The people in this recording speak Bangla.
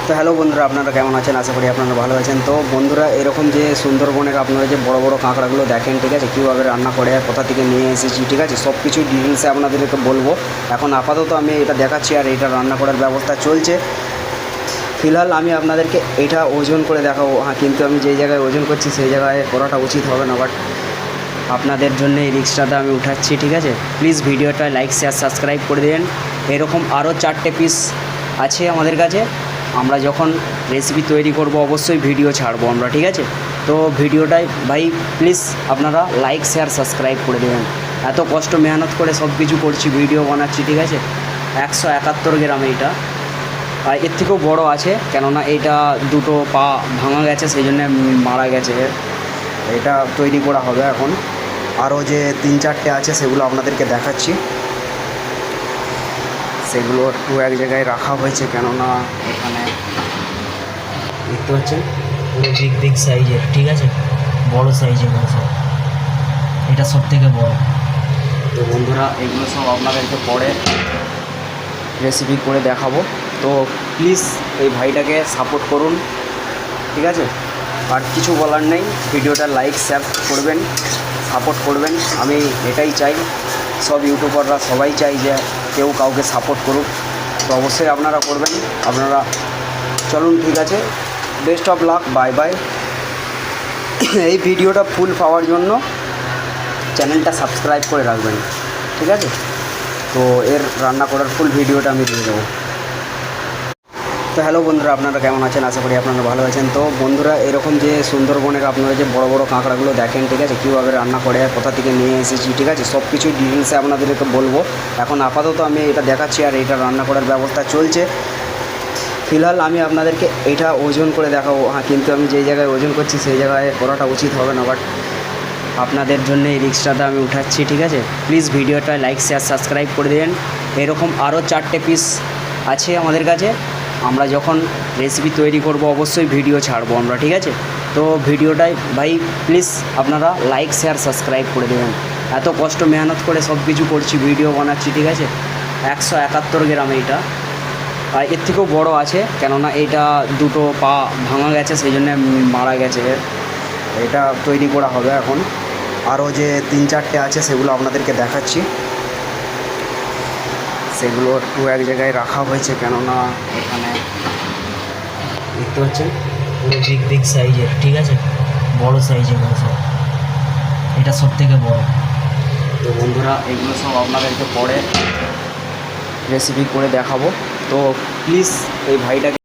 তো হ্যালো বন্ধুরা, আপনারা কেমন আছেন? আশা করি আপনারা ভালো আছেন। তো বন্ধুরা, এরকম যে সুন্দরবনের আপনারা যে বড় বড় কাঁকড়াগুলো দেখেন, ঠিক আছে, কীভাবে রান্না করে আর কোথা থেকে নিয়ে এসেছি, ঠিক আছে, সব কিছু ডিটেলসে আপনাদেরকে বলবো। এখন আপাতত আমি এটা দেখাচ্ছি আর এটা রান্না করার ব্যবস্থা চলছে। ফিলহাল আমি আপনাদেরকে এটা ওজন করে দেখাবো। হ্যাঁ, কিন্তু আমি যেই জায়গায় ওজন করছি সেই জায়গায় করাটা উচিত হবে না, বাট আপনাদের জন্য এই রিক্সটাতে আমি উঠাচ্ছি, ঠিক আছে। প্লিজ ভিডিওটা লাইক, শেয়ার, সাবস্ক্রাইব করে দেবেন। এরকম আরও 4টে পিস আছে আমাদের কাছে। আমরা যখন রেসিপি তৈরি করব অবশ্যই ভিডিও ছাড়বো আমরা, ঠিক আছে। তো ভিডিওটাই ভাই প্লিজ আপনারা লাইক, শেয়ার, সাবস্ক্রাইব করে দেবেন। এত কষ্ট মেহনত করে সব কিছু করছি, ভিডিও বানাচ্ছি, ঠিক আছে। 171 গ্রাম এইটা, আর এর থেকেও বড় আছে, কেননা এইটা দুটো পা ভাঙা গেছে, সেই জন্য মারা গেছে। এটা তৈরি করা হবে এখন। আরও যে 3-4টে আছে সেগুলো আপনাদেরকে দেখাচ্ছি। সেগুলো একটু এক জায়গায় রাখা হয়েছে, কেননা এখানে দেখতে পাচ্ছেন পুরো বিগ বিগ সাইজের, ঠিক আছে, বড় সাইজের সব। এটা সব থেকে বড়। তো বন্ধুরা, এগুলো সব আপনাদেরকে পরে রেসিপি করে দেখাবো। তো প্লিজ এই ভাইটাকে সাপোর্ট করুন, ঠিক আছে। আর কিছু বলার নেই, ভিডিওটা লাইক, শেয়ার করবেন, সাপোর্ট করবেন। আমি এটাই চাই, সব ইউটিউবাররা সবাই চাই যে কেউ কাউকে সাপোর্ট করুক। তো অবশ্যই আপনারা করবেন। আপনারা চলুন, ঠিক আছে, best of luck, bye bye. এই ভিডিওটা ফুল পাওয়ার জন্য চ্যানেলটা সাবস্ক্রাইব করে রাখবেন, ঠিক আছে। তো এর রান্না করার ফুল ভিডিওটা আমি দিয়ে দেবো। তো হ্যালো বন্ধুরা, আপনারা কেমন আছেন? আশা করি আপনারা ভালো আছেন। তো বন্ধুরা, এরকম যে সুন্দরবনের আপনারা যে বড় বড় কাঁকড়াগুলো দেখেন, ঠিক আছে, কীভাবে রান্না করে আর কোথা থেকে নিয়ে এসেছি, ঠিক আছে, সব কিছু ডিটেলসে আপনাদেরকে বলবো। এখন আপাতত আমি এটা দেখাচ্ছি আর এটা রান্না করার ব্যবস্থা চলছে। ফিলহাল আমি আপনাদেরকে এটা ওজন করে দেখাবো। হ্যাঁ, কিন্তু আমি যেই জায়গায় ওজন করছি সেই জায়গায় করাটা উচিত হবে না, বাট আপনাদের জন্য এই রিক্সটাতে আমি উঠাচ্ছি, ঠিক আছে। প্লিজ ভিডিওটা লাইক, শেয়ার, সাবস্ক্রাইব করে দেবেন। এরকম আরও 4টে পিস আছে আমাদের কাছে। আমরা যখন রেসিপি তৈরি করব অবশ্যই ভিডিও ছাড়বো আমরা, ঠিক আছে। তো ভিডিওটাই ভাই প্লিজ আপনারা লাইক, শেয়ার, সাবস্ক্রাইব করে দেবেন। এত কষ্ট মেহনত করে সব কিছু করছি, ভিডিও বানাচ্ছি, ঠিক আছে। 171 গ্রাম এইটা, আর এর থেকেও বড় আছে, কেননা এইটা দুটো পা ভাঙা গেছে, সেই জন্য মারা গেছে। এটা তৈরি করা হবে এখন। আরও যে 3-4টে আছে সেগুলো আপনাদেরকে দেখাচ্ছি। সেগুলো একটু এক জায়গায় রাখা হয়েছে, কেননা এখানে দেখতে পাচ্ছেন পুরো বিগ বিগ সাইজের, ঠিক আছে, বড় সাইজের সব। এটা সব থেকে বড়। তো বন্ধুরা, এগুলো সব আপনাদেরকে পরে রেসিপি করে দেখাবো। তো প্লিজ এই ভাইটাকে